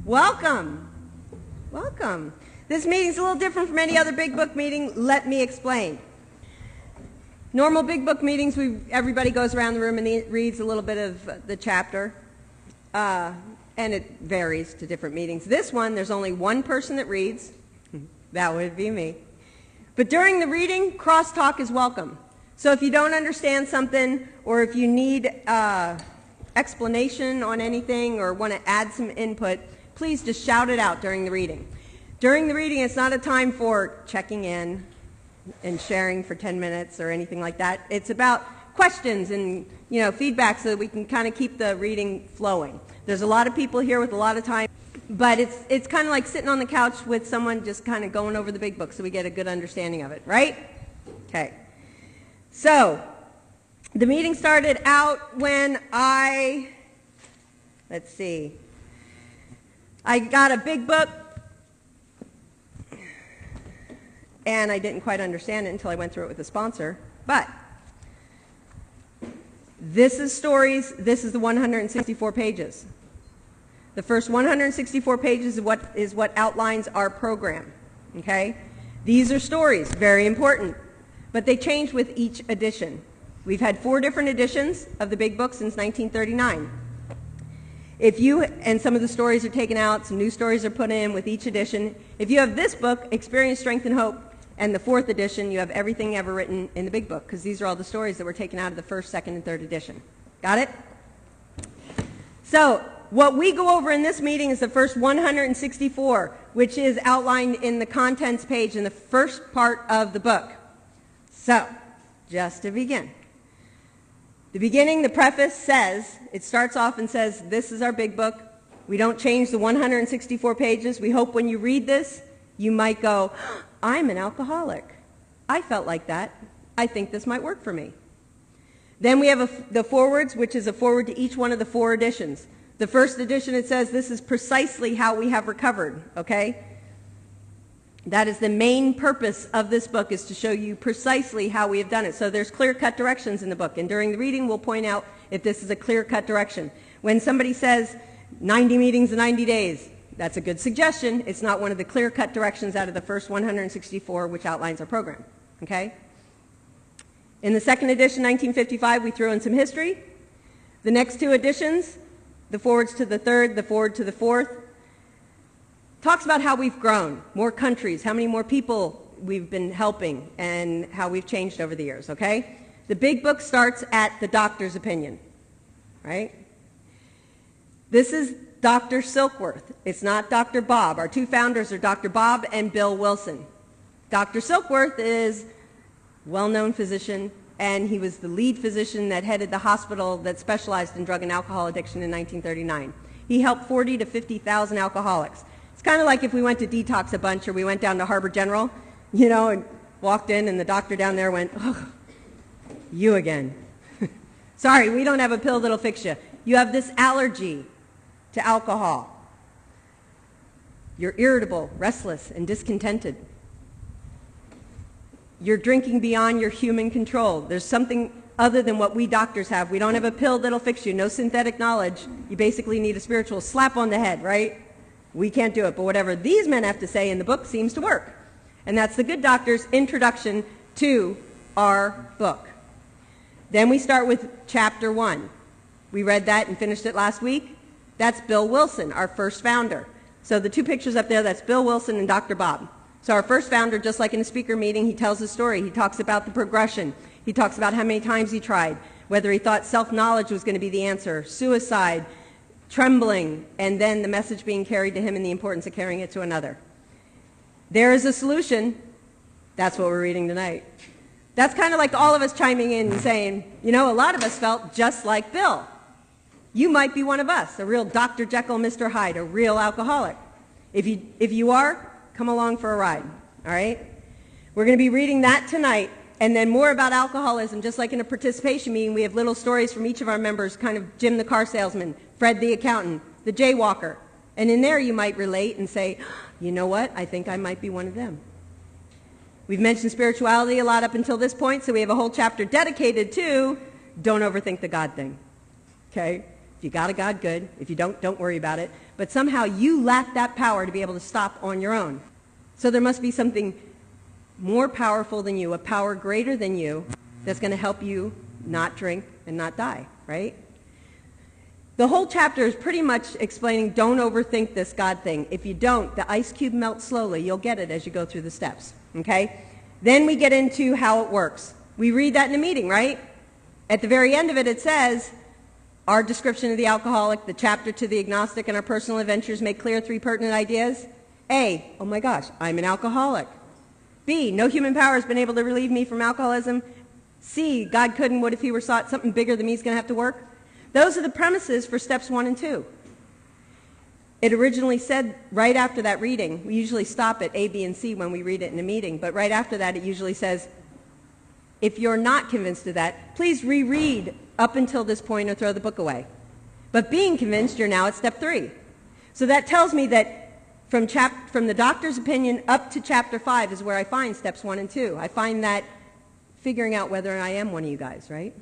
Welcome. Welcome. This meeting's a little different from any other Big Book meeting. Let me explain. Normal Big Book meetings, everybody goes around the room and reads a little bit of the chapter, and it varies to different meetings. This one, there's only one person that reads. That would be me. But during the reading, crosstalk is welcome. So if you don't understand something, or if you need explanation on anything, or want to add some input, please just shout it out during the reading. During the reading, it's not a time for checking in and sharing for 10 minutes or anything like that. It's about questions and feedback so that we can kind of keep the reading flowing. There's a lot of people here with a lot of time, but it's kind of like sitting on the couch with someone just kind of going over the big book so we get a good understanding of it, right? Okay. So the meeting started out when I got a big book, and I didn't quite understand it until I went through it with the sponsor. But this is stories. This is the 164 pages. The first 164 pages is what outlines our program. Okay? These are stories, very important, but they change with each edition. We've had 4 different editions of the big book since 1939. And some of the stories are taken out, some new stories are put in with each edition. If you have this book, Experience, Strength, and Hope, and the 4th edition, you have everything ever written in the big book, because these are all the stories that were taken out of the 1st, 2nd, and 3rd edition. Got it? So what we go over in this meeting is the first 164, which is outlined in the contents page in the first part of the book. So, just to begin. The beginning, the preface says, it starts off and says, this is our big book. We don't change the 164 pages. We hope when you read this, you might go, I'm an alcoholic. I felt like that. I think this might work for me. Then we have the forwards, which is a forward to each one of the 4 editions. The first edition, it says, this is precisely how we have recovered, okay? That is the main purpose of this book, is to show you precisely how we have done it. So there's clear-cut directions in the book, and during the reading we'll point out if this is a clear-cut direction. When somebody says 90 meetings in 90 days, that's a good suggestion. It's not one of the clear-cut directions out of the first 164, which outlines our program, okay? In the second edition, 1955, we threw in some history. The next 2 editions, the forwards to the 3rd, the forward to the 4th, talks about how we've grown, more countries, how many more people we've been helping, and how we've changed over the years, okay? The big book starts at the doctor's opinion, right? This is Dr. Silkworth. It's not Dr. Bob. Our 2 founders are Dr. Bob and Bill Wilson. Dr. Silkworth is a well-known physician, and he was the lead physician that headed the hospital that specialized in drug and alcohol addiction in 1939. He helped 40 to 50,000 alcoholics. It's kind of like if we went to detox a bunch, or we went down to Harbor General, and walked in, and the doctor down there went, oh, you again. Sorry, we don't have a pill that'll fix you. You have this allergy to alcohol. You're irritable, restless, and discontented. You're drinking beyond your human control. There's something other than what we doctors have. We don't have a pill that'll fix you. No synthetic knowledge. You basically need a spiritual slap on the head, right? We can't do it, but whatever these men have to say in the book seems to work. And that's the Good Doctor's introduction to our book. Then we start with chapter 1. We read that and finished it last week. That's Bill Wilson, our first founder. So the 2 pictures up there, that's Bill Wilson and Dr. Bob. So our first founder, just like in a speaker meeting, he tells his story. He talks about the progression. He talks about how many times he tried, whether he thought self-knowledge was going to be the answer, suicide, trembling, and then the message being carried to him and the importance of carrying it to another. There is a solution. That's what we're reading tonight. That's kind of like all of us chiming in and saying, a lot of us felt just like Bill. You might be one of us, a real Dr. Jekyll, Mr. Hyde, a real alcoholic. If you are, come along for a ride, all right? We're going to be reading that tonight, and then more about alcoholism. Just like in a participation meeting, we have little stories from each of our members, kind of Jim the car salesman, Fred the accountant, the jaywalker. And in there you might relate and say, you know what, I think I might be one of them. We've mentioned spirituality a lot up until this point, so we have a whole chapter dedicated to don't overthink the God thing. Okay? If you got a God, good. If you don't worry about it. But somehow you lack that power to be able to stop on your own. So there must be something more powerful than you, a power greater than you, that's going to help you not drink and not die, right? The whole chapter is pretty much explaining don't overthink this God thing. If you don't, the ice cube melts slowly. You'll get it as you go through the steps, okay? Then we get into how it works. We read that in the meeting, right? At the very end of it, it says, our description of the alcoholic, the chapter to the agnostic, and our personal adventures make clear 3 pertinent ideas. A, oh my gosh, I'm an alcoholic. B, no human power has been able to relieve me from alcoholism. C, God couldn't, what if he were sought something bigger than me is going to have to work? Those are the premises for steps 1 and 2. It originally said right after that reading, we usually stop at A, B, and C when we read it in a meeting, but right after that it usually says, if you're not convinced of that, please reread up until this point or throw the book away. But being convinced, you're now at step 3. So that tells me that from the doctor's opinion up to chapter 5 is where I find steps 1 and 2. I find that figuring out whether I am one of you guys, right?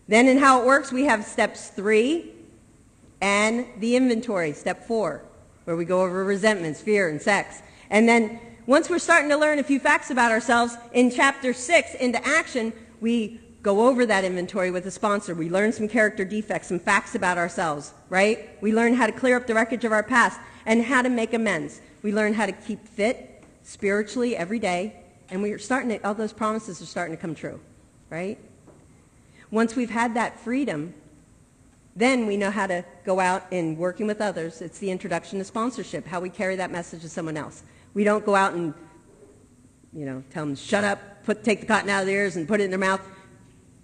Then in how it works, we have steps 3 and the inventory, step 4, where we go over resentments, fear, and sex. And then once we're starting to learn a few facts about ourselves, in chapter 6, into action, we go over that inventory with a sponsor. We learn some character defects, some facts about ourselves, right? We learn how to clear up the wreckage of our past and how to make amends. We learn how to keep fit spiritually every day, and all those promises are starting to come true, right? Once we've had that freedom, then we know how to go out and working with others. It's the introduction to sponsorship, how we carry that message to someone else. We don't go out and, tell them, shut up, take the cotton out of their ears and put it in their mouth.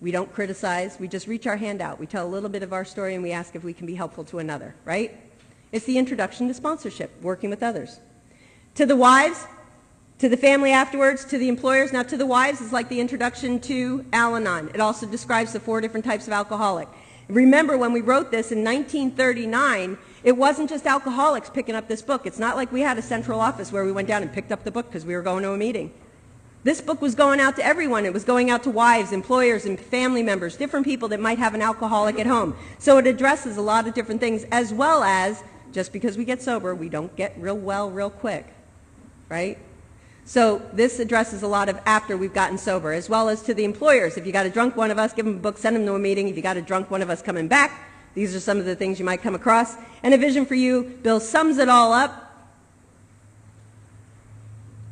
We don't criticize. We just reach our hand out. We tell a little bit of our story and we ask if we can be helpful to another, right? It's the introduction to sponsorship, working with others. To the wives, to the family afterwards, to the employers. Now, to the wives is like the introduction to Al-Anon. It also describes the 4 different types of alcoholic. Remember, when we wrote this in 1939, it wasn't just alcoholics picking up this book. It's not like we had a central office where we went down and picked up the book because we were going to a meeting. This book was going out to everyone. It was going out to wives, employers, and family members, different people that might have an alcoholic at home. So it addresses a lot of different things, as well as, just because we get sober, we don't get real well real quick, right? So this addresses a lot of after we've gotten sober, as well as to the employers. If you got a drunk one of us, give them a book, send them to a meeting. If you got a drunk one of us coming back, these are some of the things you might come across. And a vision for you. Bill sums it all up.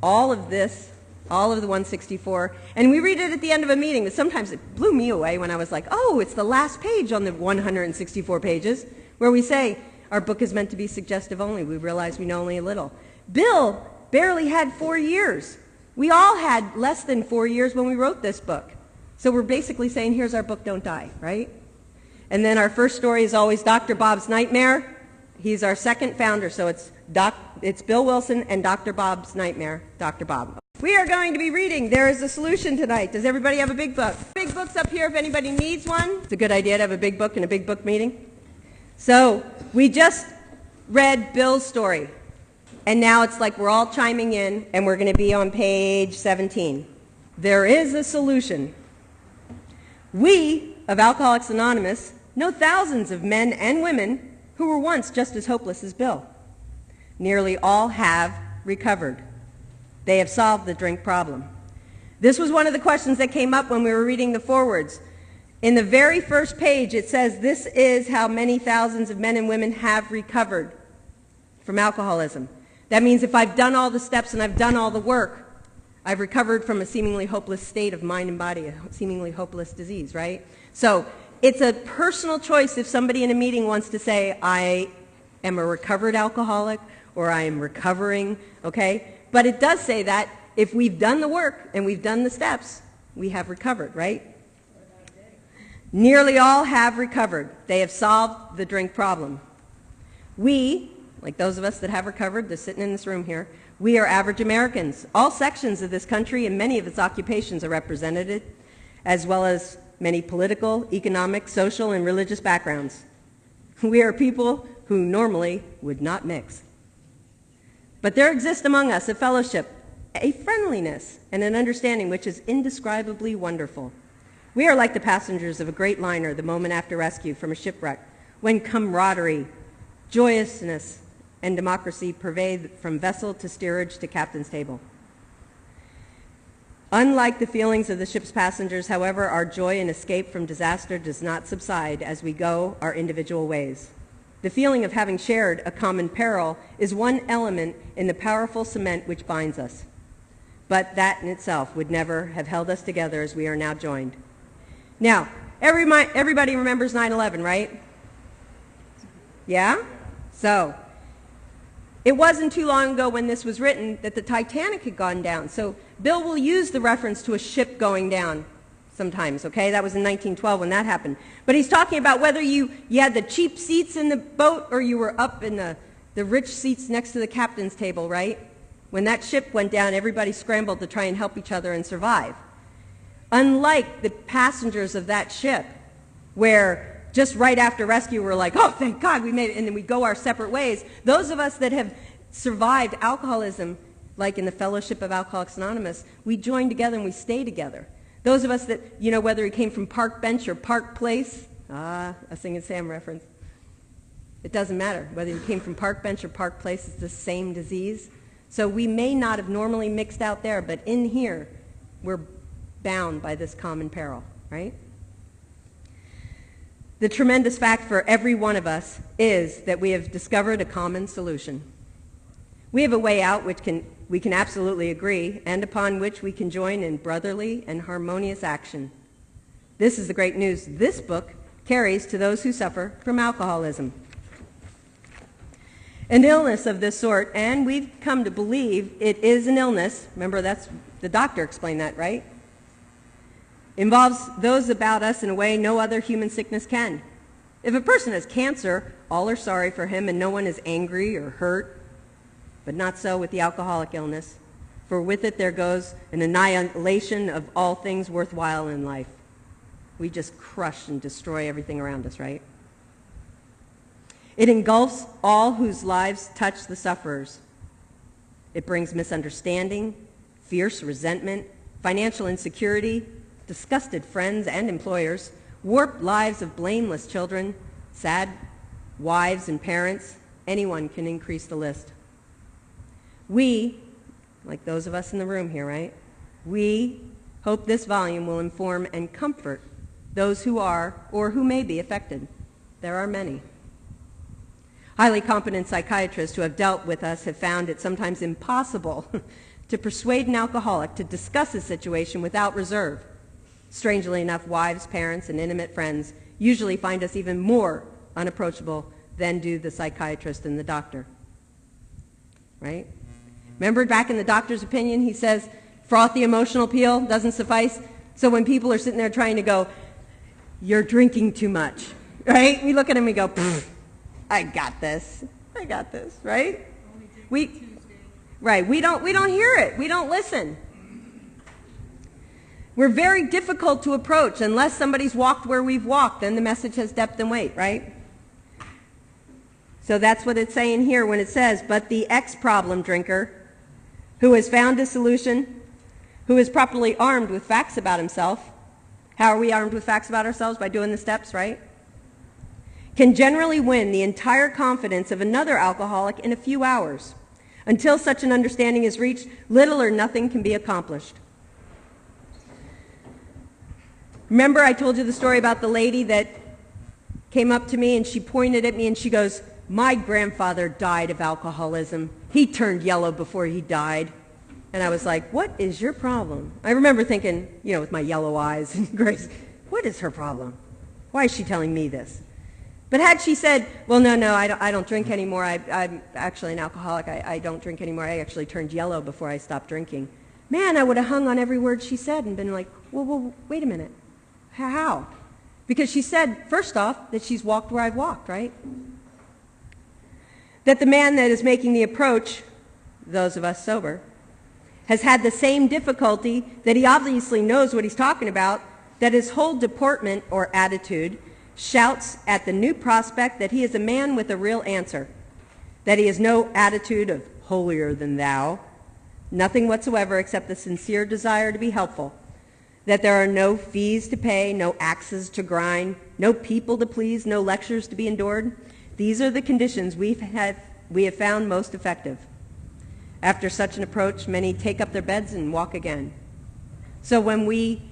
All of this, all of the 164. And we read it at the end of a meeting, but sometimes it blew me away when I was like, oh, it's the last page on the 164 pages, where we say, our book is meant to be suggestive only. We realize we know only a little. Bill barely had 4 years. We all had less than 4 years when we wrote this book. So we're basically saying, here's our book, don't die, right? And then our first story is always Dr. Bob's Nightmare. He's our second founder, so it's Bill Wilson and Dr. Bob's Nightmare, Dr. Bob. We are going to be reading There is a Solution tonight. Does everybody have a big book? Big book's up here if anybody needs one. It's a good idea to have a big book in a big book meeting. So we just read Bill's story. And now it's like we're all chiming in, and we're going to be on page 17. There is a solution. We, of Alcoholics Anonymous, know thousands of men and women who were once just as hopeless as Bill. Nearly all have recovered. They have solved the drink problem. This was one of the questions that came up when we were reading the forewords. In the very first page, it says, this is how many thousands of men and women have recovered from alcoholism. That means if I've done all the steps and I've done all the work, I've recovered from a seemingly hopeless state of mind and body, a seemingly hopeless disease, right? So it's a personal choice if somebody in a meeting wants to say, I am a recovered alcoholic, or I am recovering, okay? But it does say that if we've done the work and we've done the steps, we have recovered, right? Nearly all have recovered. They have solved the drink problem. We, like those of us that have recovered, they're sitting in this room here, we are average Americans. All sections of this country and many of its occupations are represented, as well as many political, economic, social, and religious backgrounds. We are people who normally would not mix. But there exists among us a fellowship, a friendliness, and an understanding which is indescribably wonderful. We are like the passengers of a great liner the moment after rescue from a shipwreck, when camaraderie, joyousness, and democracy pervade from vessel to steerage to captain's table. Unlike the feelings of the ship's passengers, however, our joy in escape from disaster does not subside as we go our individual ways. The feeling of having shared a common peril is one element in the powerful cement which binds us. But that in itself would never have held us together as we are now joined. Now, everybody remembers 9/11, right? Yeah? So, it wasn't too long ago when this was written that the Titanic had gone down. So Bill will use the reference to a ship going down sometimes, okay? That was in 1912 when that happened. But he's talking about whether you had the cheap seats in the boat or you were up in the rich seats next to the captain's table, right? When that ship went down, everybody scrambled to try and help each other and survive. Unlike the passengers of that ship, where just right after rescue we're like, oh, thank God we made it, and then we go our separate ways. Those of us that have survived alcoholism, like in the Fellowship of Alcoholics Anonymous, we join together and we stay together. Those of us that, whether we came from Park Bench or Park Place, a Singing Sam reference, it doesn't matter. Whether you came from Park Bench or Park Place, it's the same disease. So we may not have normally mixed out there, but in here, we're bound by this common peril, right? The tremendous fact for every one of us is that we have discovered a common solution. We have a way out which we can absolutely agree, and upon which we can join in brotherly and harmonious action. This is the great news this book carries to those who suffer from alcoholism. An illness of this sort, and we've come to believe it is an illness, remember that's the doctor explained that, right? Involves those about us in a way no other human sickness can. If a person has cancer, all are sorry for him and no one is angry or hurt, but not so with the alcoholic illness, for with it there goes an annihilation of all things worthwhile in life. We just crush and destroy everything around us, right? It engulfs all whose lives touch the sufferers. It brings misunderstanding, fierce resentment, financial insecurity, disgusted friends and employers, warped lives of blameless children, sad wives and parents. Anyone can increase the list. We, like those of us in the room here, right? We hope this volume will inform and comfort those who are or who may be affected. There are many. Highly competent psychiatrists who have dealt with us have found it sometimes impossible to persuade an alcoholic to discuss his situation without reserve. Strangely enough, wives, parents, and intimate friends usually find us even more unapproachable than do the psychiatrist and the doctor. Right? Remember back in the doctor's opinion, he says, frothy emotional appeal doesn't suffice. So when people are sitting there trying to go, you're drinking too much, right? We look at him and we go, I got this, right? We don't hear it. We don't listen. We're very difficult to approach unless somebody's walked where we've walked, then the message has depth and weight, right? So that's what it's saying here when it says, but the ex-problem drinker who has found a solution, who is properly armed with facts about himself. How are we armed with facts about ourselves? By doing the steps, right? Can generally win the entire confidence of another alcoholic in a few hours. Until such an understanding is reached, little or nothing can be accomplished. Remember I told you the story about the lady that came up to me and she pointed at me and she goes, my grandfather died of alcoholism. He turned yellow before he died. And I was like, what is your problem? I remember thinking, with my yellow eyes, and Grace, what is her problem? Why is she telling me this? But had she said, well, no, I don't drink anymore. I'm actually an alcoholic. I don't drink anymore. I actually turned yellow before I stopped drinking. Man, I would have hung on every word she said and been like, well, wait a minute. How? Because she said, first off, that she's walked where I've walked, right? That the man that is making the approach, those of us sober, has had the same difficulty, that he obviously knows what he's talking about, that his whole deportment or attitude shouts at the new prospect that he is a man with a real answer, that he has no attitude of holier than thou, nothing whatsoever except the sincere desire to be helpful, that there are no fees to pay, no axes to grind, no people to please, no lectures to be endured. These are the conditions we have found most effective. After such an approach, many take up their beds and walk again. So when we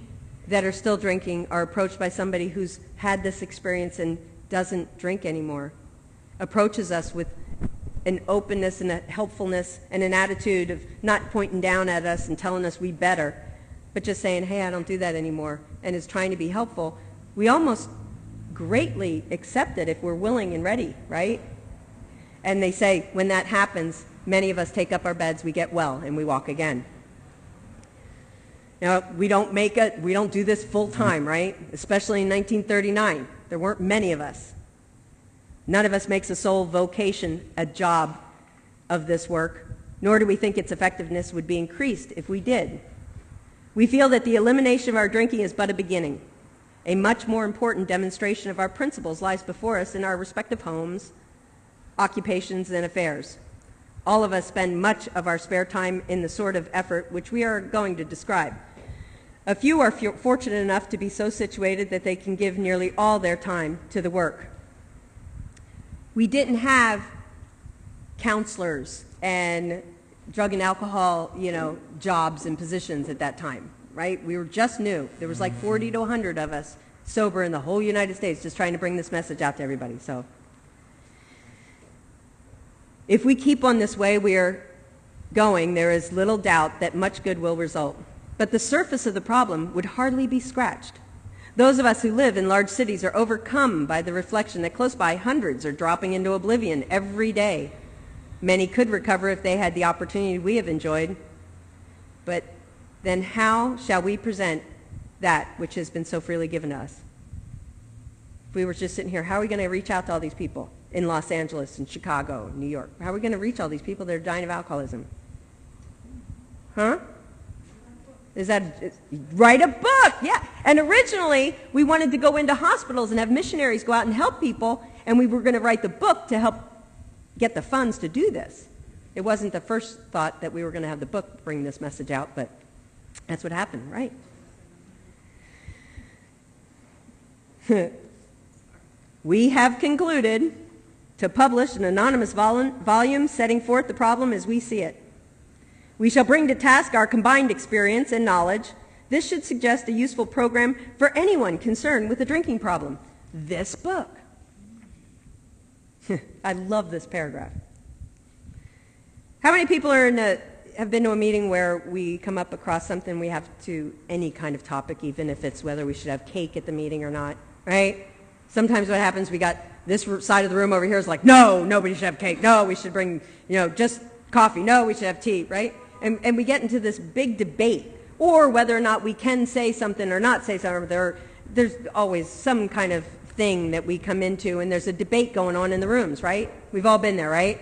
that are still drinking are approached by somebody who's had this experience and doesn't drink anymore, approaches us with an openness and a helpfulness and an attitude of not pointing down at us and telling us we better, but just saying, hey, I don't do that anymore, and is trying to be helpful, we almost greatly accept it if we're willing and ready, right? And they say when that happens, many of us take up our beds, we get well, and we walk again. Now, we don't do this full time, right? Especially in 1939. There weren't many of us. None of us makes a sole vocation, a job of this work, nor do we think its effectiveness would be increased if we did. We feel that the elimination of our drinking is but a beginning. A much more important demonstration of our principles lies before us in our respective homes, occupations, and affairs. All of us spend much of our spare time in the sort of effort which we are going to describe. A few are fortunate enough to be so situated that they can give nearly all their time to the work. We didn't have counselors and drug and alcohol, jobs and positions at that time, right? We were just new. There was like 40 to 100 of us sober in the whole United States just trying to bring this message out to everybody. So if we keep on this way we are going, there is little doubt that much good will result. But the surface of the problem would hardly be scratched. Those of us who live in large cities are overcome by the reflection that close by hundreds are dropping into oblivion every day. Many could recover if they had the opportunity we have enjoyed. But then how shall we present that which has been so freely given to us? If we were just sitting here, how are we going to reach out to all these people in Los Angeles and Chicago, New York? How are we going to reach all these people that are dying of alcoholism? Huh? Write a book, yeah. And originally, we wanted to go into hospitals and have missionaries go out and help people, and we were going to write the book to help get the funds to do this. It wasn't the first thought that we were going to have the book bring this message out, but that's what happened, right? We have concluded to publish an anonymous volume setting forth the problem as we see it. We shall bring to task our combined experience and knowledge. This should suggest a useful program for anyone concerned with a drinking problem. This book. I love this paragraph. How many people have been to a meeting where we come up across something we have to, any kind of topic, even if it's whether we should have cake at the meeting or not, right? Sometimes what happens, we got this side of the room over here is like, no, nobody should have cake. No, we should bring, just coffee. No, we should have tea, right? And we get into this big debate, or whether or not we can say something or not say something. There's always some kind of thing that we come into, and there's a debate going on in the rooms, right? We've all been there, right?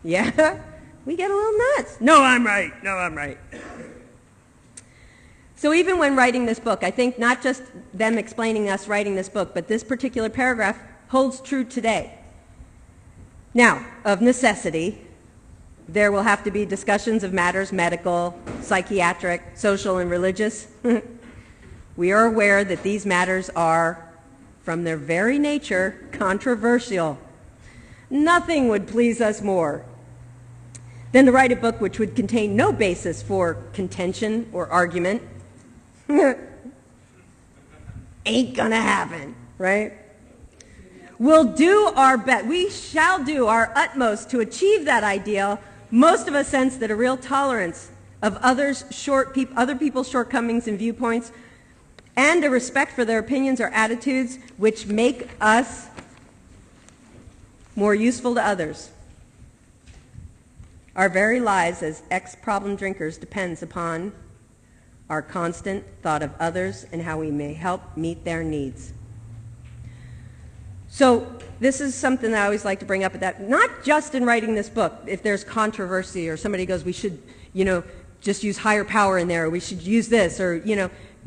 Yeah? We get a little nuts. No, I'm right. No, I'm right. So even when writing this book, I think not just them explaining us writing this book, but this particular paragraph holds true today. Now, of necessity, there will have to be discussions of matters medical, psychiatric, social, and religious. We are aware that these matters are, from their very nature, controversial. Nothing would please us more than to write a book which would contain no basis for contention or argument. Ain't gonna happen, right? We'll do our best. We shall do our utmost to achieve that ideal. Most of us sense that a real tolerance of other people's shortcomings and viewpoints, and a respect for their opinions or attitudes which make us more useful to others. Our very lives as ex-problem drinkers depends upon our constant thought of others and how we may help meet their needs. So this is something that I always like to bring up at that, not just in writing this book, if there's controversy or somebody goes, we should, just use higher power in there, or we should use this, or,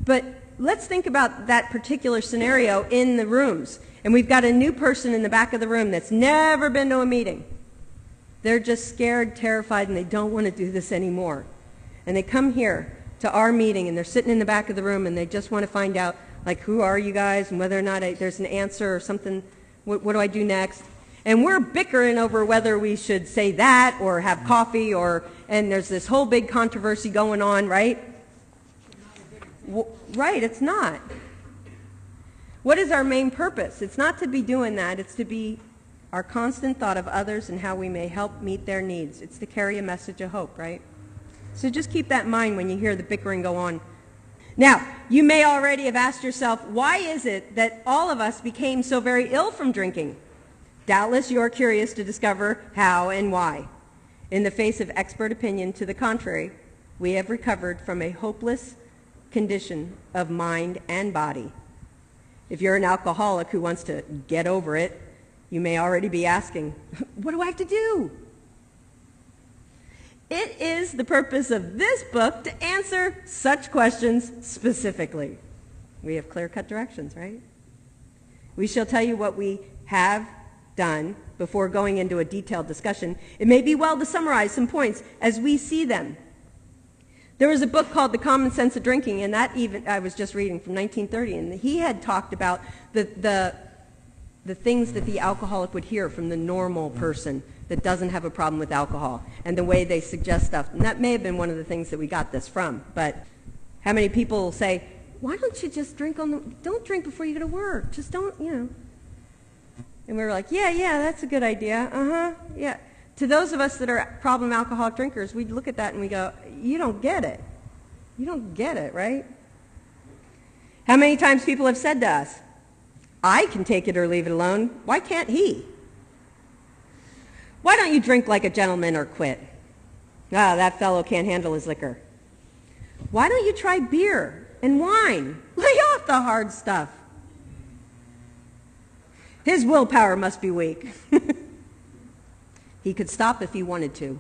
but let's think about that particular scenario in the rooms. And we've got a new person in the back of the room that's never been to a meeting. They're just scared, terrified, and they don't want to do this anymore. And they come here to our meeting, and they're sitting in the back of the room, and they just want to find out, like, who are you guys, and whether or not there's an answer or something, what do I do next? And we're bickering over whether we should say that or have coffee, and there's this whole big controversy going on, right? Right, it's not. What is our main purpose? It's not to be doing that. It's to be our constant thought of others and how we may help meet their needs. It's to carry a message of hope, right? So just keep that in mind when you hear the bickering go on. Now, you may already have asked yourself, why is it that all of us became so very ill from drinking? Doubtless you are curious to discover how and why. In the face of expert opinion to the contrary, we have recovered from a hopeless condition of mind and body. If you're an alcoholic who wants to get over it, you may already be asking, what do I have to do? It is the purpose of this book to answer such questions specifically. We have clear-cut directions, right? We shall tell you what we have done before going into a detailed discussion. It may be well to summarize some points as we see them. There was a book called The Common Sense of Drinking, and that even I was just reading from 1930, and he had talked about the things that the alcoholic would hear from the normal person that doesn't have a problem with alcohol, and the way they suggest stuff. And that may have been one of the things that we got this from. But how many people say, why don't you just don't drink before you go to work? Just don't, And we were like, yeah, that's a good idea. Yeah. To those of us that are problem alcoholic drinkers, we look at that and we go, you don't get it. You don't get it, right? How many times people have said to us, I can take it or leave it alone. Why can't he? Why don't you drink like a gentleman or quit? That fellow can't handle his liquor. Why don't you try beer and wine? Lay off the hard stuff. His willpower must be weak. He could stop if he wanted to.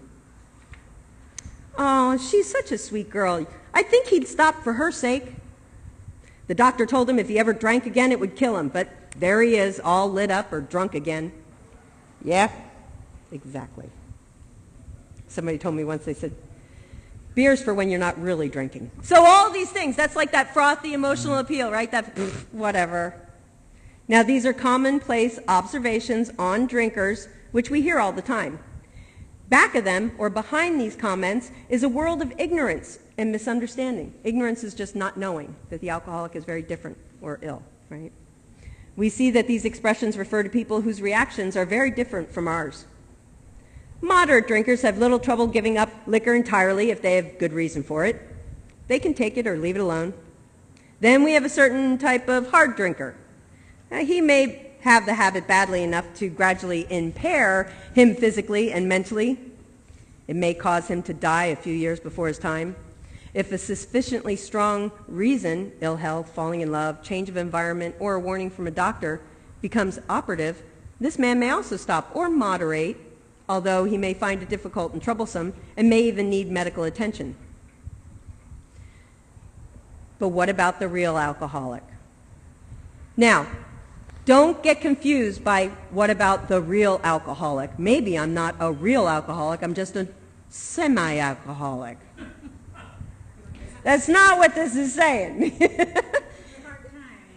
Oh, she's such a sweet girl. I think he'd stop for her sake. The doctor told him if he ever drank again, it would kill him. But there he is, all lit up or drunk again. Yeah, exactly. Somebody told me once, they said, beer's for when you're not really drinking. So all these things, that's like that frothy emotional appeal, right? That whatever. Now, these are commonplace observations on drinkers, which we hear all the time. Back of them, or behind these comments, is a world of ignorance and misunderstanding. Ignorance is just not knowing that the alcoholic is very different or ill, right? We see that these expressions refer to people whose reactions are very different from ours. Moderate drinkers have little trouble giving up liquor entirely if they have good reason for it. They can take it or leave it alone. Then we have a certain type of hard drinker. He may have the habit badly enough to gradually impair him physically and mentally. It may cause him to die a few years before his time. If a sufficiently strong reason, ill health, falling in love, change of environment, or a warning from a doctor becomes operative, this man may also stop or moderate, although he may find it difficult and troublesome and may even need medical attention. But what about the real alcoholic? Now, don't get confused by what about the real alcoholic. Maybe I'm not a real alcoholic, I'm just a semi-alcoholic. That's not what this is saying.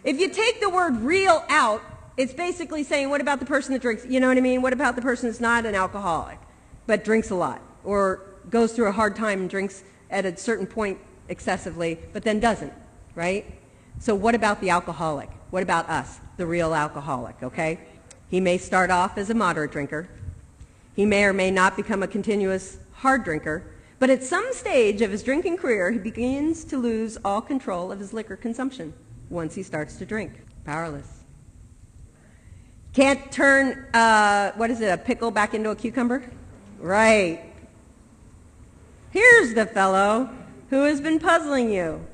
If you take the word real out, it's basically saying, what about the person that drinks? You know what I mean? What about the person that's not an alcoholic, but drinks a lot, or goes through a hard time and drinks at a certain point excessively, but then doesn't, right? So what about the alcoholic? What about us, the real alcoholic, okay? He may start off as a moderate drinker. He may or may not become a continuous hard drinker, but at some stage of his drinking career, he begins to lose all control of his liquor consumption once he starts to drink. Powerless. Can't turn, a pickle back into a cucumber? Right. Here's the fellow who has been puzzling you,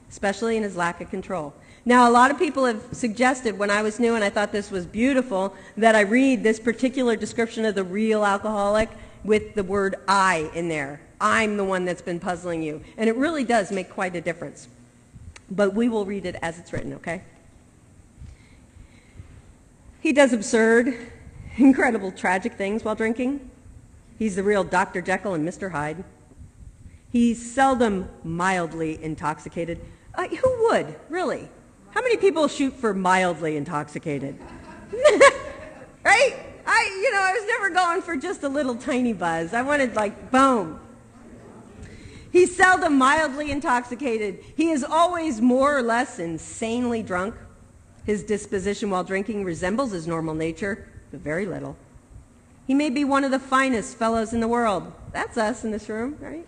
especially in his lack of control. Now, a lot of people have suggested, when I was new and I thought this was beautiful, that I read this particular description of the real alcoholic with the word I in there. I'm the one that's been puzzling you. And it really does make quite a difference. But we will read it as it's written, okay? He does absurd, incredible, tragic things while drinking. He's the real Dr. Jekyll and Mr. Hyde. He's seldom mildly intoxicated. Who would, really? How many people shoot for mildly intoxicated? Right? I was never going for just a little tiny buzz. I wanted like, boom. He's seldom mildly intoxicated. He is always more or less insanely drunk. His disposition while drinking resembles his normal nature, but very little. He may be one of the finest fellows in the world. That's us in this room, right?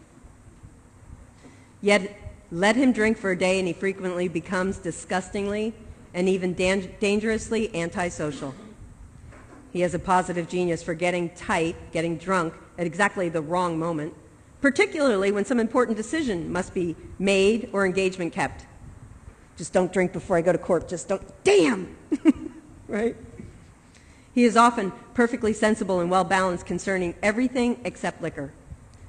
Yet, let him drink for a day and he frequently becomes disgustingly and even dangerously antisocial. He has a positive genius for getting tight, getting drunk at exactly the wrong moment, particularly when some important decision must be made or engagement kept. Just don't drink before I go to court. Just don't. Damn! Right? He is often perfectly sensible and well-balanced concerning everything except liquor.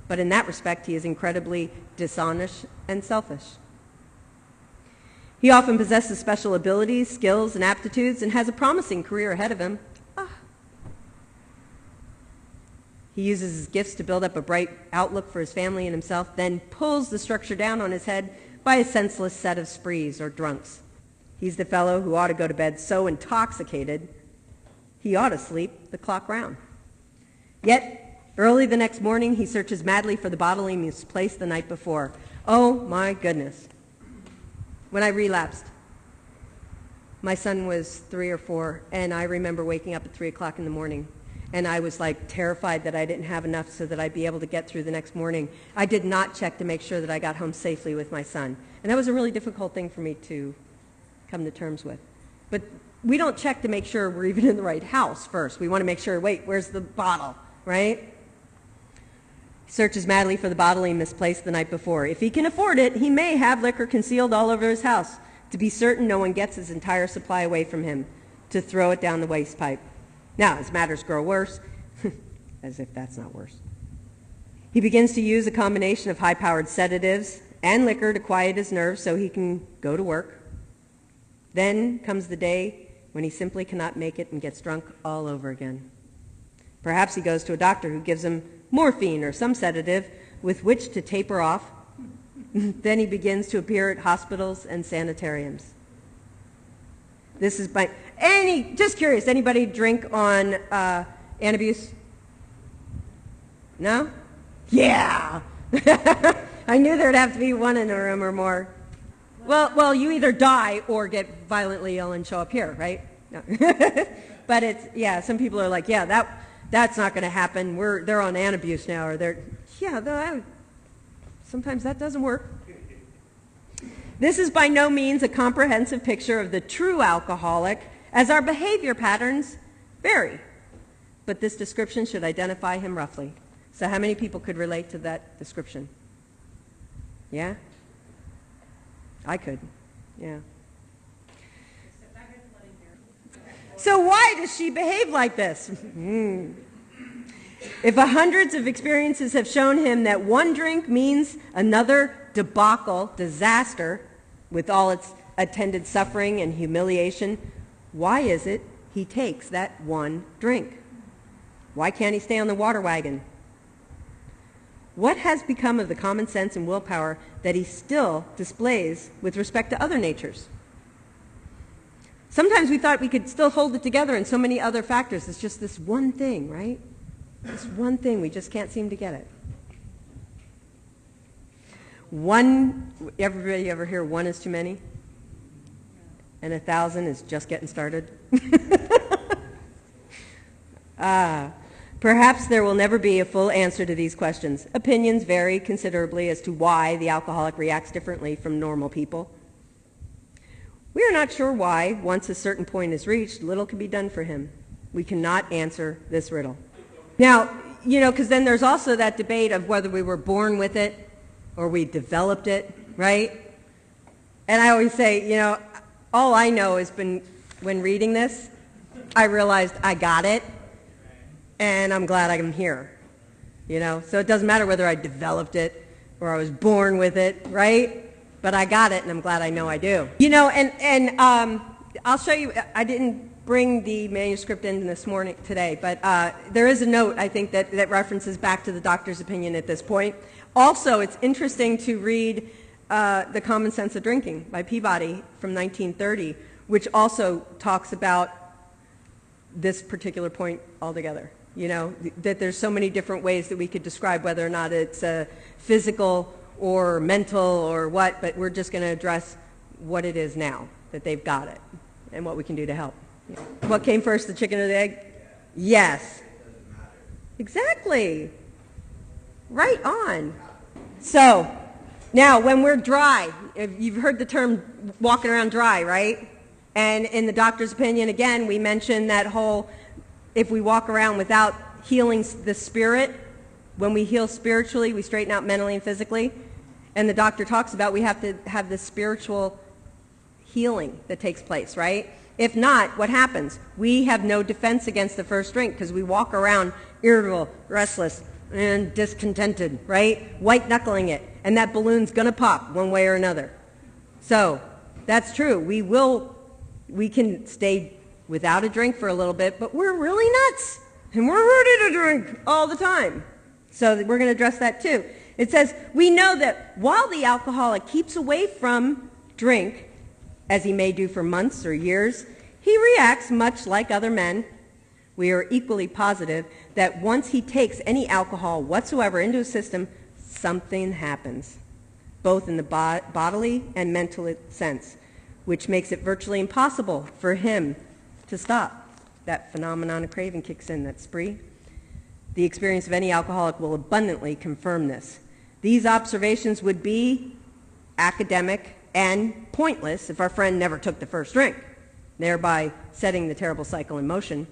But in that respect, he is incredibly dishonest and selfish. He often possesses special abilities, skills, and aptitudes, and has a promising career ahead of him. He uses his gifts to build up a bright outlook for his family and himself, then pulls the structure down on his head by a senseless set of sprees or drunks. He's the fellow who ought to go to bed so intoxicated he ought to sleep the clock round. Yet, early the next morning, he searches madly for the bottle he misplaced the night before. Oh, my goodness. When I relapsed, my son was 3 or 4, and I remember waking up at 3 o'clock in the morning. And I was like terrified that I didn't have enough so that I'd be able to get through the next morning. I did not check to make sure that I got home safely with my son. And that was a really difficult thing for me to come to terms with. But we don't check to make sure we're even in the right house first. We want to make sure, wait, where's the bottle, right? He searches madly for the bottle he misplaced the night before. If he can afford it, he may have liquor concealed all over his house, to be certain no one gets his entire supply away from him, to throw it down the waste pipe. Now, as matters grow worse, as if that's not worse, he begins to use a combination of high-powered sedatives and liquor to quiet his nerves so he can go to work. Then comes the day when he simply cannot make it and gets drunk all over again. Perhaps he goes to a doctor who gives him morphine or some sedative with which to taper off. Then he begins to appear at hospitals and sanitariums. This is by just curious, anybody drink on antabuse? No? Yeah! I knew there'd have to be one in the room or more. Well, you either die or get violently ill and show up here, right? No. But some people are like, yeah, that's not going to happen. They're on antabuse now, or sometimes that doesn't work. This is by no means a comprehensive picture of the true alcoholic, as our behavior patterns vary. But this description should identify him roughly. So how many people could relate to that description? Yeah? I could. Yeah. So why does she behave like this? If hundreds of experiences have shown him that one drink means another debacle, disaster, with all its attendant suffering and humiliation, why is it he takes that one drink? Why can't he stay on the water wagon? What has become of the common sense and willpower that he still displays with respect to other natures? Sometimes we thought we could still hold it together in so many other factors. It's just this one thing, right? This one thing, we just can't seem to get it. Everybody ever hear one is too many? And 1,000 is just getting started? Perhaps there will never be a full answer to these questions. Opinions vary considerably as to why the alcoholic reacts differently from normal people. We are not sure why, once a certain point is reached, little can be done for him. We cannot answer this riddle. Now, because then there's also that debate of whether we were born with it or we developed it, right? And I always say, all I know is when reading this, I realized I got it, and I'm glad I'm here, So it doesn't matter whether I developed it or I was born with it, right? But I got it, and I'm glad I know I do. I'll show you. I didn't bring the manuscript in today, but there is a note, I think, that references back to the doctor's opinion at this point. Also, it's interesting to read The Common Sense of Drinking by Peabody from 1930, which also talks about this particular point altogether. You know, that there's so many different ways that we could describe whether or not it's physical or mental or what, but we're just going to address what it is now, that they've got it, and what we can do to help. What came first, the chicken or the egg? Yes. Exactly. Right on. So, now when we're dry, you've heard the term walking around dry, right? And in the doctor's opinion, again, we mentioned that whole, if we walk around without healing the spirit, when we heal spiritually, we straighten out mentally and physically. And the doctor talks about we have to have this spiritual healing that takes place, right? If not, what happens? We have no defense against the first drink because we walk around irritable, restless, and discontented, right? White-knuckling it. And that balloon's going to pop one way or another. So, that's true. We can stay without a drink for a little bit, but we're really nuts. And we're ready to drink all the time. So we're going to address that too. It says, we know that while the alcoholic keeps away from drink, as he may do for months or years, he reacts much like other men. We are equally positive that once he takes any alcohol whatsoever into his system, something happens, both in the bodily and mental sense, which makes it virtually impossible for him to stop. That phenomenon of craving kicks in, that spree. The experience of any alcoholic will abundantly confirm this. These observations would be academic and pointless if our friend never took the first drink, thereby setting the terrible cycle in motion.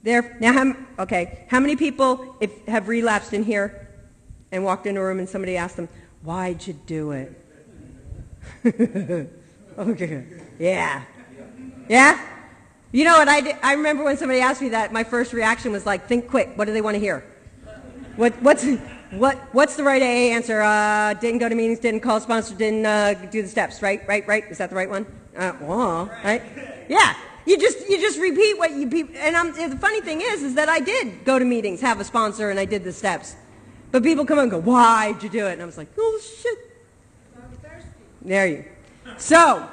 Now, how many people have relapsed in here and walked into a room and somebody asked them, why'd you do it? Okay, yeah. Yeah? You know what I did? I remember when somebody asked me that, my first reaction was like, think quick. What do they want to hear? What's the right AA answer? Didn't go to meetings, didn't call sponsors, didn't do the steps, right? Is that the right one? Right? Yeah. You just repeat what you people. And the funny thing is that I did go to meetings, have a sponsor, and I did the steps. But people come and go, why'd you do it? And I was like, oh shit. I'm thirsty. There you. So.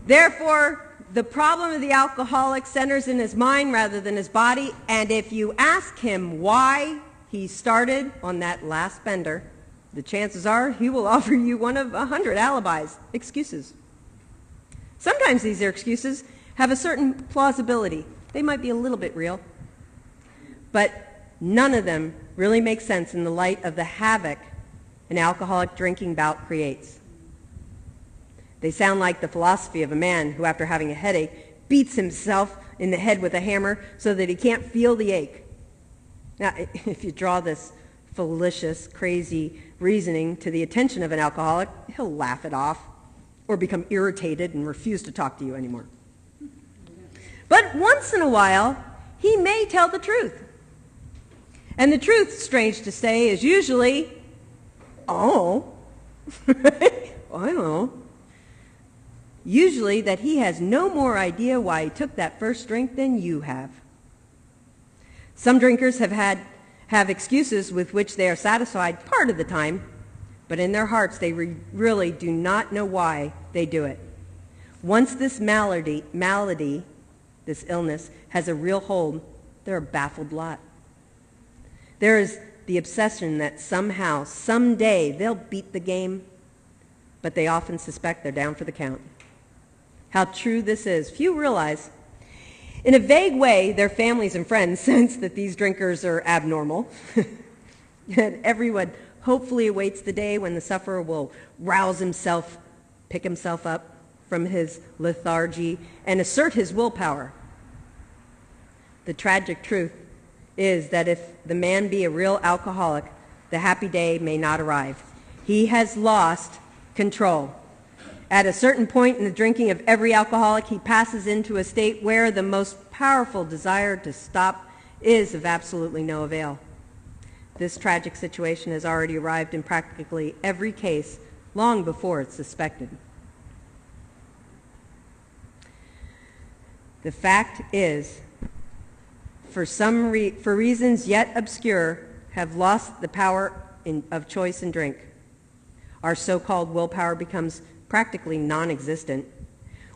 Therefore, the problem of the alcoholic centers in his mind rather than his body, and if you ask him why he started on that last bender, the chances are he will offer you one of 100 alibis, excuses. Sometimes these excuses have a certain plausibility. They might be a little bit real, but none of them really make sense in the light of the havoc an alcoholic drinking bout creates. They sound like the philosophy of a man who, after having a headache, beats himself in the head with a hammer so that he can't feel the ache. Now, if you draw this fallacious, crazy reasoning to the attention of an alcoholic, he'll laugh it off or become irritated and refuse to talk to you anymore. But once in a while, he may tell the truth. And the truth, strange to say, is usually, I don't know. Usually that he has no more idea why he took that first drink than you have. Some drinkers have excuses with which they are satisfied part of the time, but in their hearts they really do not know why they do it. Once this malady, this illness, has a real hold, they're a baffled lot. There is the obsession that somehow, someday, they'll beat the game, but they often suspect they're down for the count. How true this is, few realize. In a vague way, their families and friends sense that these drinkers are abnormal. And everyone hopefully awaits the day when the sufferer will rouse himself, pick himself up from his lethargy, and assert his willpower. The tragic truth is that if the man be a real alcoholic, the happy day may not arrive. He has lost control. At a certain point in the drinking of every alcoholic, he passes into a state where the most powerful desire to stop is of absolutely no avail. This tragic situation has already arrived in practically every case long before it's suspected. The fact is, for reasons yet obscure, have lost the power of choice in drink. Our so-called willpower becomes practically non-existent.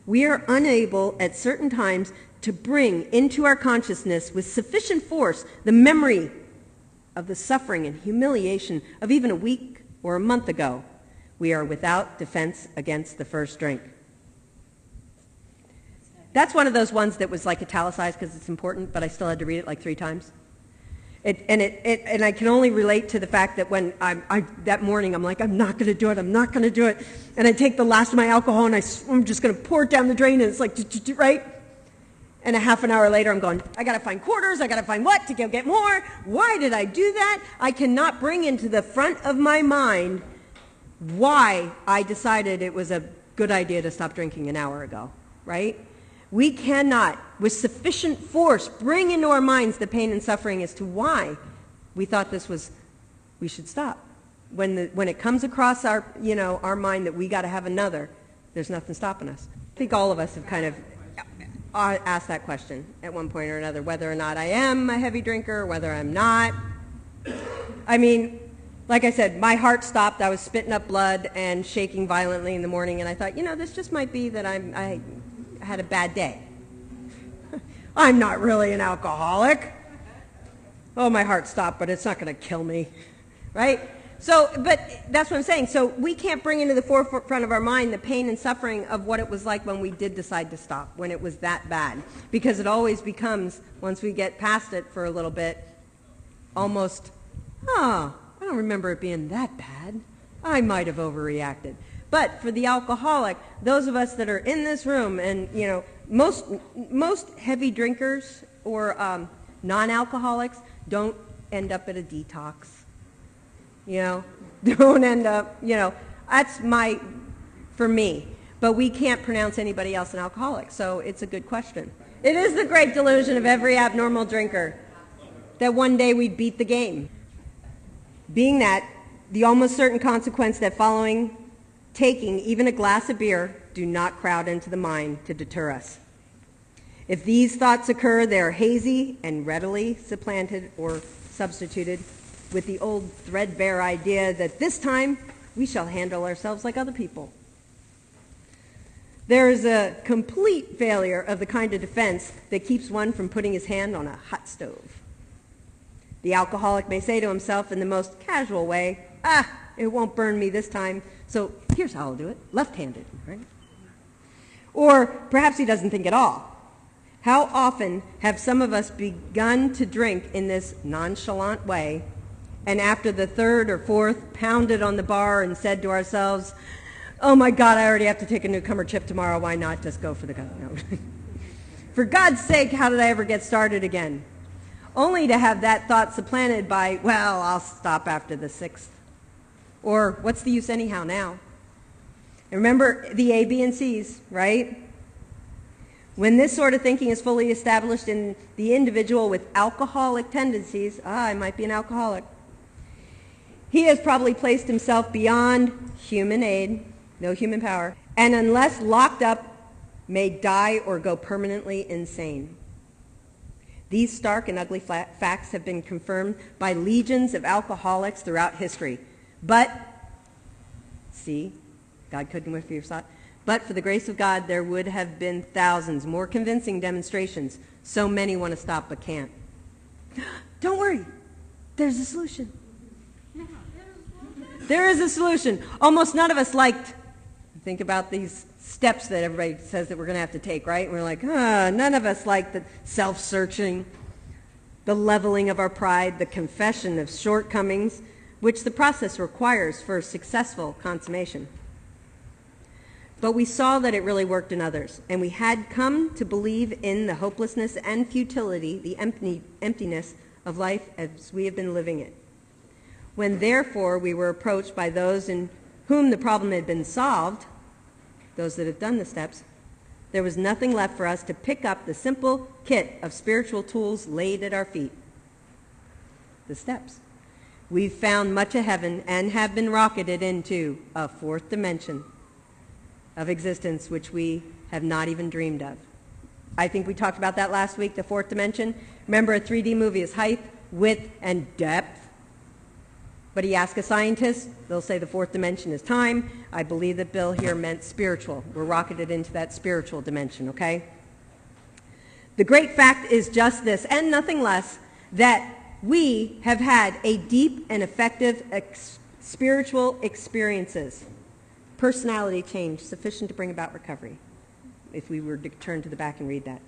We are unable at certain times to bring into our consciousness with sufficient force the memory of the suffering and humiliation of even a week or a month ago. We are without defense against the first drink. That's one of those ones that was like italicized because it's important, but I still had to read it like 3 times. And I can only relate to the fact that when that morning I'm like, I'm not going to do it, I'm not going to do it. And I take the last of my alcohol and I'm just going to pour it down the drain, and it's like, right? And a half an hour later I'm going, I got to find quarters, I got to find what to go get more. Why did I do that? I cannot bring into the front of my mind why I decided it was a good idea to stop drinking an hour ago, right? We cannot, with sufficient force, bring into our minds the pain and suffering as to why we thought we should stop. When it comes across our mind that we got to have another, there's nothing stopping us. I think all of us have kind of asked that question at one point or another, whether or not I am a heavy drinker, whether I'm not. I mean, like I said, my heart stopped. I was spitting up blood and shaking violently in the morning, and I thought, this just might be that I had a bad day. I'm not really an alcoholic. Oh, my heart stopped, but it's not going to kill me, right? So, but that's what I'm saying. So we can't bring into the forefront of our mind the pain and suffering of what it was like when we did decide to stop, when it was that bad. Because it always becomes, once we get past it for a little bit, almost, I don't remember it being that bad. I might have overreacted. But for the alcoholic, those of us that are in this room, and most heavy drinkers or non-alcoholics don't end up at a detox. Don't end up, that's for me. But we can't pronounce anybody else an alcoholic, so it's a good question. It is the great delusion of every abnormal drinker that one day we'd beat the game. Being that, the almost certain consequence that following taking even a glass of beer do not crowd into the mind to deter us. If these thoughts occur, they are hazy and readily supplanted or substituted with the old threadbare idea that this time we shall handle ourselves like other people. There is a complete failure of the kind of defense that keeps one from putting his hand on a hot stove. The alcoholic may say to himself in the most casual way, it won't burn me this time, so here's how I'll do it, left-handed, right? Or perhaps he doesn't think at all. How often have some of us begun to drink in this nonchalant way, and after the 3rd or 4th pounded on the bar and said to ourselves, oh my God, I already have to take a newcomer chip tomorrow, why not just go for the gun? No. For God's sake, how did I ever get started again? Only to have that thought supplanted by, well, I'll stop after the 6th. Or, what's the use anyhow now? And remember the A, B, and C's, right? When this sort of thinking is fully established in the individual with alcoholic tendencies, I might be an alcoholic, he has probably placed himself beyond human aid, no human power, and unless locked up, may die or go permanently insane. These stark and ugly facts have been confirmed by legions of alcoholics throughout history. But, see, God couldn't with your thought. But for the grace of God, there would have been thousands more convincing demonstrations. So many want to stop but can't. Don't worry. There's a solution. There is a solution. Almost none of us liked, think about these steps that everybody says that we're going to have to take, right? And we're like, none of us like the self-searching, the leveling of our pride, the confession of shortcomings, which the process requires for successful consummation. But we saw that it really worked in others, and we had come to believe in the hopelessness and futility, the emptiness of life as we have been living it. When therefore we were approached by those in whom the problem had been solved, those that had done the steps, there was nothing left for us to pick up the simple kit of spiritual tools laid at our feet. The steps. We've found much of heaven and have been rocketed into a 4th dimension of existence which we have not even dreamed of. I think we talked about that last week, the 4th dimension. Remember, a 3D movie is height, width, and depth. But you ask a scientist, they'll say the fourth dimension is time. I believe that Bill here meant spiritual. We're rocketed into that spiritual dimension, okay? The great fact is just this, and nothing less, that we have had a deep and effective spiritual experiences, personality change sufficient to bring about recovery, if we were to turn to the back and read that,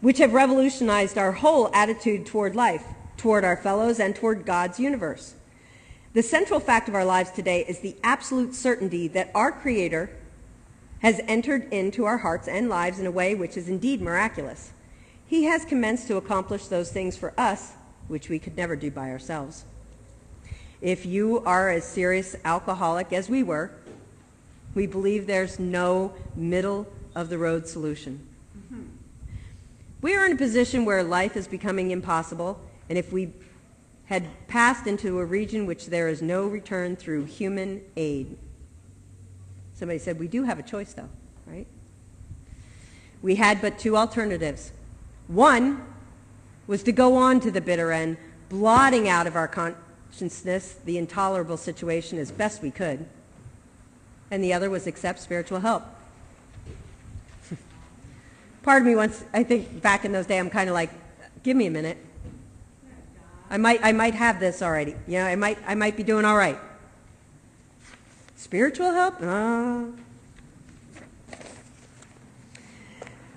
which have revolutionized our whole attitude toward life, toward our fellows, and toward God's universe. The central fact of our lives today is the absolute certainty that our Creator has entered into our hearts and lives in a way which is indeed miraculous. He has commenced to accomplish those things for us which we could never do by ourselves. If you are as serious alcoholic as we were, we believe there's no middle-of-the-road solution. We are in a position where life is becoming impossible, and if we had passed into a region which there is no return through human aid. Somebody said, we do have a choice, though, right? We had but two alternatives. One was to go on to the bitter end, blotting out of our consciousness the intolerable situation as best we could. And the other was accept spiritual help. Part of me wants, I think back in those days, I'm kind of like, give me a minute. I might have this already. You know, I might be doing all right. Spiritual help?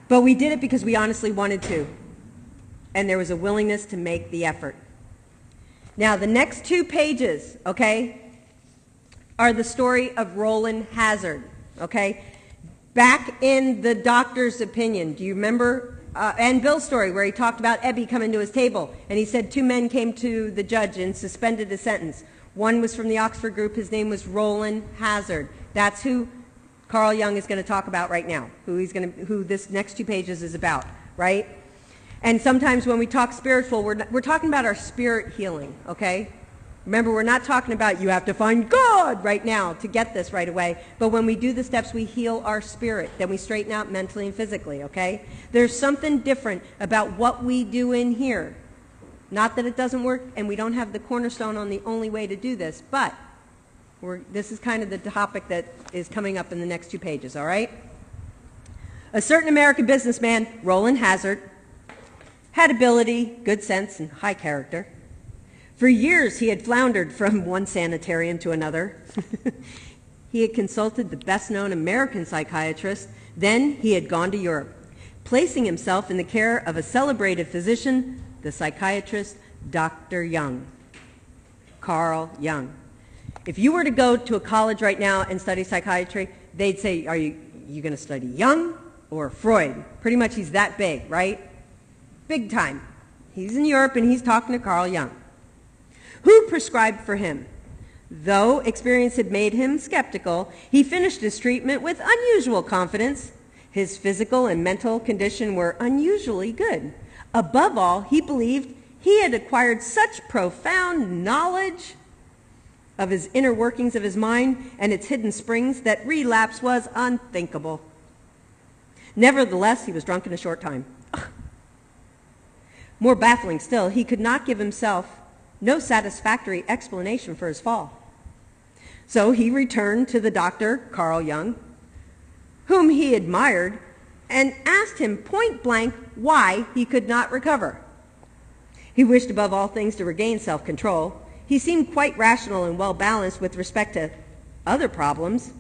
But we did it because we honestly wanted to. And there was a willingness to make the effort. Now, the next 2 pages, okay, are the story of Roland Hazard, okay? Back in the doctor's opinion, do you remember? And Bill's story where he talked about Ebby coming to his table, and he said 2 men came to the judge and suspended a sentence. One was from the Oxford group. His name was Roland Hazard. That's who Carl Jung is going to talk about right now, who this next 2 pages is about, right? And sometimes when we talk spiritual, we're talking about our spirit healing, okay? Remember, we're not talking about you have to find God right now to get this right away. But when we do the steps, we heal our spirit. Then we straighten out mentally and physically, okay? There's something different about what we do in here. Not that it doesn't work, and we don't have the cornerstone on the only way to do this, but this is kind of the topic that is coming up in the next 2 pages, all right? A certain American businessman, Roland Hazard, had ability, good sense, and high character. For years, he had floundered from one sanitarium to another. He had consulted the best-known American psychiatrist. Then he had gone to Europe, placing himself in the care of a celebrated physician, the psychiatrist Dr. Jung, Carl Jung. If you were to go to a college right now and study psychiatry, they'd say, are you going to study Jung or Freud? Pretty much he's that big, right? Big time. He's in Europe and he's talking to Carl Jung. Who prescribed for him? Though experience had made him skeptical, he finished his treatment with unusual confidence. His physical and mental condition were unusually good. Above all, he believed he had acquired such profound knowledge of his inner workings of his mind and its hidden springs that relapse was unthinkable. Nevertheless, he was drunk in a short time. More baffling still, he could not give himself no satisfactory explanation for his fall. So he returned to the doctor, Carl Jung, whom he admired, and asked him point blank why he could not recover. He wished above all things to regain self-control. He seemed quite rational and well-balanced with respect to other problems,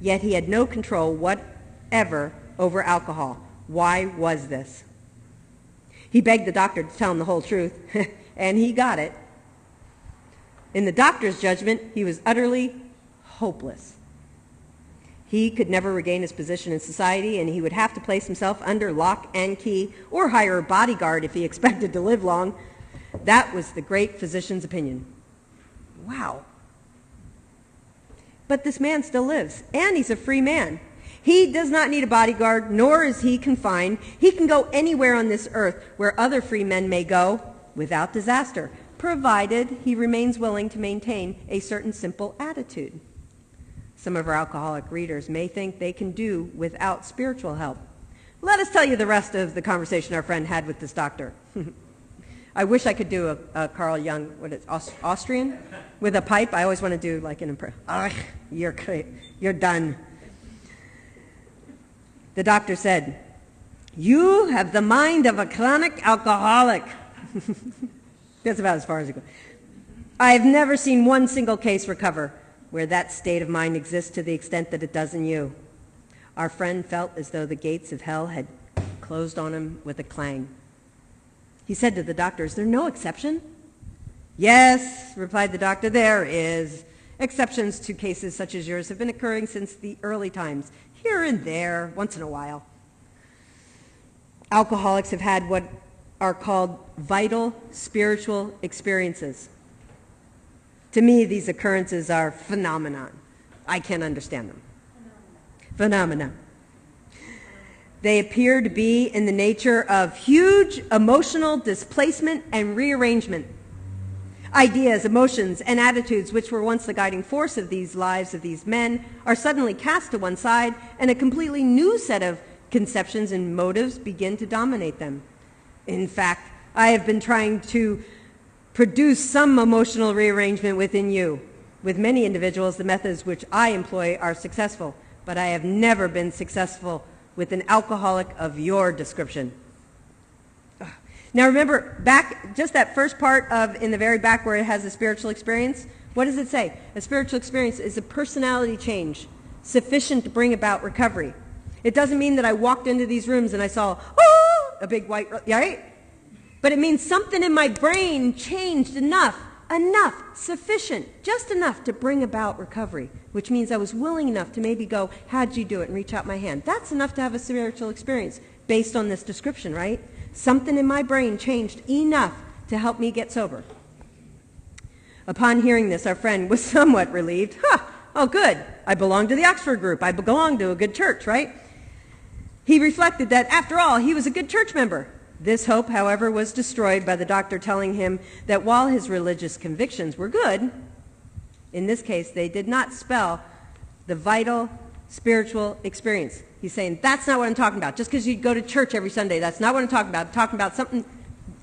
yet he had no control whatever over alcohol. Why was this? He begged the doctor to tell him the whole truth, and he got it. In the doctor's judgment, he was utterly hopeless. He could never regain his position in society, and he would have to place himself under lock and key or hire a bodyguard if he expected to live long. That was the great physician's opinion. Wow. But this man still lives, and he's a free man. He does not need a bodyguard, nor is he confined. He can go anywhere on this earth where other free men may go without disaster, provided he remains willing to maintain a certain simple attitude. Some of our alcoholic readers may think they can do without spiritual help. Let us tell you the rest of the conversation our friend had with this doctor. I wish I could do a Carl Jung, Austrian, with a pipe. I always want to do like an impression. You're done. The doctor said, "You have the mind of a chronic alcoholic." That's about as far as it goes. I have never seen one single case recover where that state of mind exists to the extent that it does in you. Our friend felt as though the gates of hell had closed on him with a clang. He said to the doctor, "Is there no exception?" "Yes," replied the doctor, "there is. Exceptions to cases such as yours have been occurring since the early times, here and there, once in a while. Alcoholics have had what are called vital spiritual experiences. To me, these occurrences are phenomenon. I can't understand them. Phenomena. They appear to be in the nature of huge emotional displacement and rearrangement. Ideas, emotions, and attitudes which were once the guiding force of these lives of these men are suddenly cast to one side, and a completely new set of conceptions and motives begin to dominate them. In fact, I have been trying to produce some emotional rearrangement within you. With many individuals, the methods which I employ are successful, but I have never been successful with an alcoholic of your description." Now remember, back, just that first part of, in the very back where it has a spiritual experience, what does it say? A spiritual experience is a personality change sufficient to bring about recovery. It doesn't mean that I walked into these rooms and I saw, a big white, right? But it means something in my brain changed enough, sufficient, just enough to bring about recovery, which means I was willing enough to maybe go, "How'd you do it?" and reach out my hand. That's enough to have a spiritual experience based on this description, right? Something in my brain changed enough to help me get sober. Upon hearing this, our friend was somewhat relieved. Oh good, I belong to the Oxford group. I belong to a good church, right? He reflected that, after all, he was a good church member. This hope, however, was destroyed by the doctor telling him that while his religious convictions were good, in this case, they did not spell the vital spiritual experience. He's saying, that's not what I'm talking about. Just because you go to church every Sunday, that's not what I'm talking about. I'm talking about something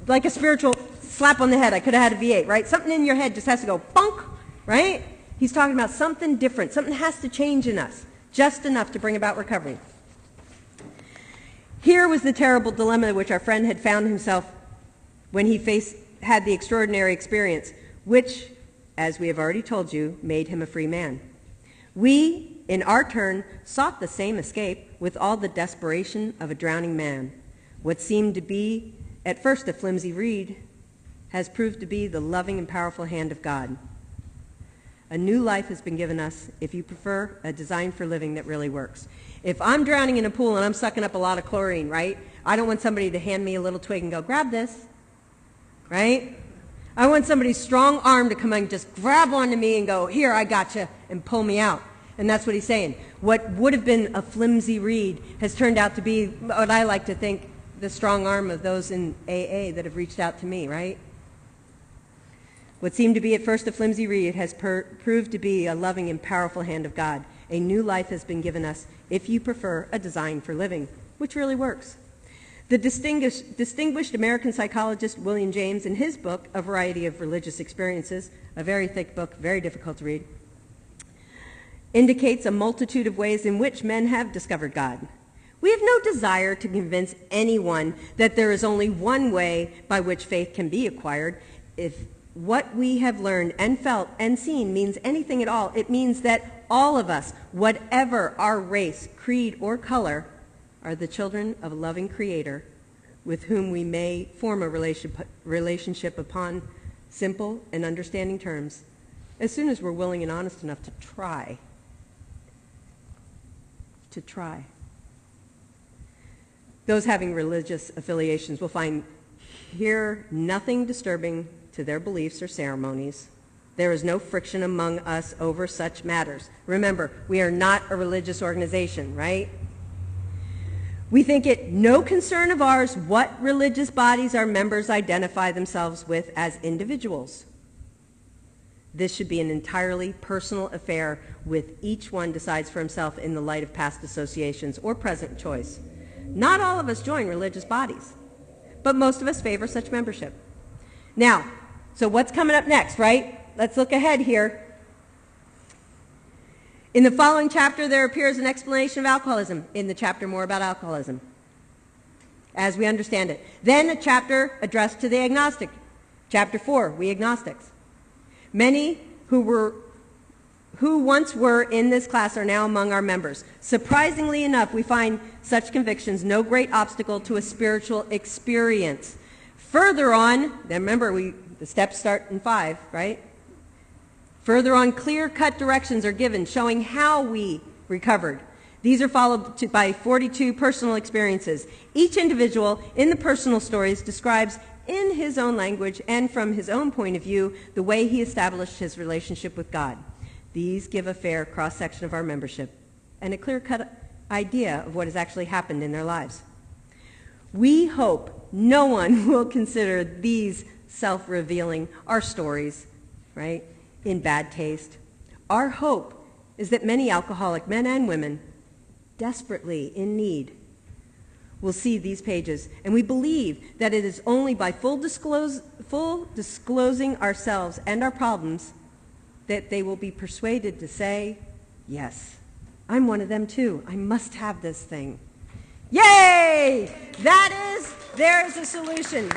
like a spiritual slap on the head. I could have had a V8, right? Something in your head just has to go bonk, right? He's talking about something different. Something has to change in us, just enough to bring about recovery. Here was the terrible dilemma which our friend had found himself when he had the extraordinary experience, which, as we have already told you, made him a free man. We, in our turn, sought the same escape with all the desperation of a drowning man. What seemed to be at first a flimsy reed has proved to be the loving and powerful hand of God. A new life has been given us, if you prefer, a design for living that really works. If I'm drowning in a pool and I'm sucking up a lot of chlorine, right, I don't want somebody to hand me a little twig and go, grab this, right? I want somebody's strong arm to come and just grab onto me and go, here, I got you, and pull me out. And that's what he's saying. What would have been a flimsy reed has turned out to be, what I like to think, the strong arm of those in AA that have reached out to me, right? What seemed to be at first a flimsy reed has proved to be a loving and powerful hand of God. A new life has been given us, if you prefer, a design for living, which really works. The distinguished American psychologist William James, in his book, A Variety of Religious Experiences, a very thick book, very difficult to read, indicates a multitude of ways in which men have discovered God. We have no desire to convince anyone that there is only one way by which faith can be acquired. If what we have learned and felt and seen means anything at all, it means that all of us, whatever our race, creed, or color, are the children of a loving Creator with whom we may form a relationship upon simple and understanding terms, as soon as we're willing and honest enough to try. Those having religious affiliations will find here nothing disturbing to their beliefs or ceremonies. There is no friction among us over such matters. Remember, we are not a religious organization, right? We think it no concern of ours what religious bodies our members identify themselves with as individuals. This should be an entirely personal affair, with each one decides for himself in the light of past associations or present choice. Not all of us join religious bodies, but most of us favor such membership. Now, so what's coming up next, right? Let's look ahead here. In the following chapter, there appears an explanation of alcoholism. In the chapter, more about alcoholism, as we understand it. Then a chapter addressed to the agnostic. Chapter 4, we agnostics. Many who once were in this class are now among our members. Surprisingly enough, we find such convictions no great obstacle to a spiritual experience. Further on, then remember, the steps start in 5, right? Further on, clear-cut directions are given showing how we recovered. These are followed by 42 personal experiences. Each individual in the personal stories describes in his own language and from his own point of view the way he established his relationship with God. These give a fair cross-section of our membership and a clear-cut idea of what has actually happened in their lives. We hope no one will consider these self-revealing, our stories, right, in bad taste. Our hope is that many alcoholic men and women desperately in need will see these pages, and we believe that it is only by full disclosing ourselves and our problems that they will be persuaded to say, yes, I'm one of them too. I must have this thing. Yay! There is a solution.